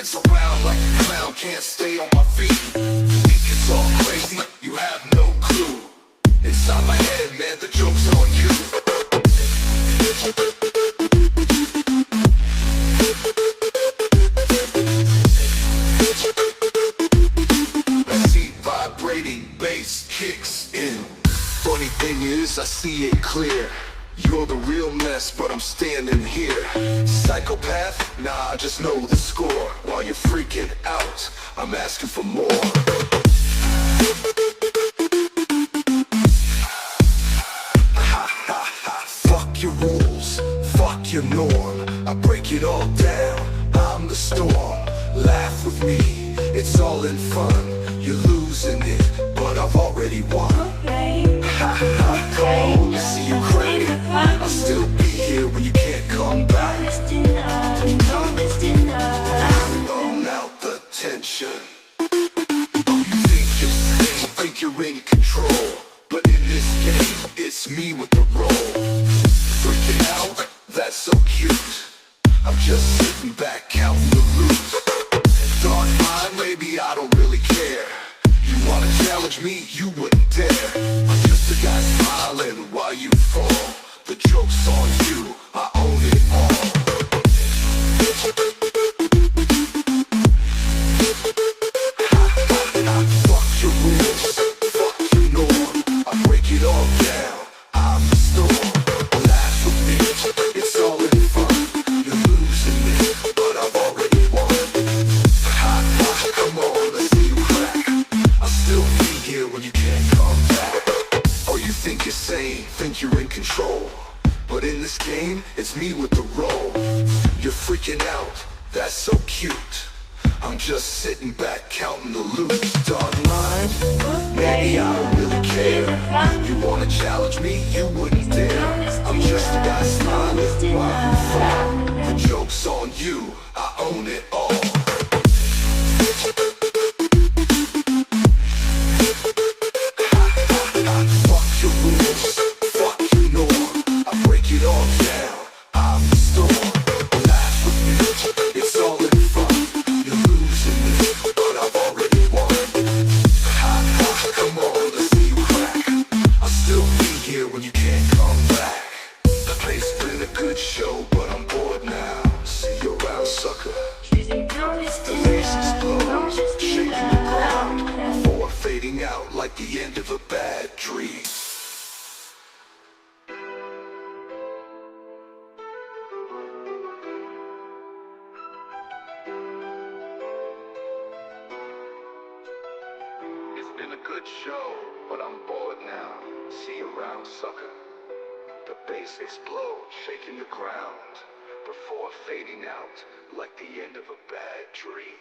dance around like a clown, can't stay on my feet. Think it's all crazy, you have no clue. Inside my head, man, the joke's on you. I see vibrating bass kicks in. Funny thing is, I see it clear. You're the real mess, but I'm standing here. Psychopath? Nah, just know the score. While you're freaking out, I'm asking for more. Ha ha ha, fuck your rules, fuck your norm. I break it all down, I'm the storm. Laugh with me, it's all in fun. You're losing it, but I've already won. Ha ha, go, see you crazy. I'll still be here when you can't come back. Blown out the tension. You think you're safe, think you're in control, but in this game, it's me with the role. Freaking out, that's so cute. I'm just sitting back counting the loot. Dark mind, maybe I don't really care. You wanna challenge me, you wouldn't dare. I'm just a guy smiling while you fall. The joke's on you, I own it all. Fuck your rules, fuck your norm. I break it all down, I'm the storm. Laugh with me, it's all in fun. You're losing it, but I've already won. Come on, let's see you crack. I'll still be here when you can't come back. Oh, you think you're sane, think you're in control, but in this game, it's me with the role. You're freaking out, that's so cute. I'm just sitting back counting the loot. Dark mind, maybe I don't really care. You wanna challenge me, you wouldn't dare. I'm just a guy smiling while you fall. The joke's on you, I own it all. Fuck your rules, fuck your norm. I break it all down, I'm the storm. Laugh with me, it's all in fun. You're losing it, but I've already won. Come on, let's see you crack. I'll still be here when you can't come back. The place been a good show, but I'm bored now. See you around, sucker. The laces blow, shaking the ground, before fading out like the end of a bad dream. It's been a good show, but I'm bored now. See you around, sucker. The bass explodes, shaking the ground, before fading out like the end of a bad dream.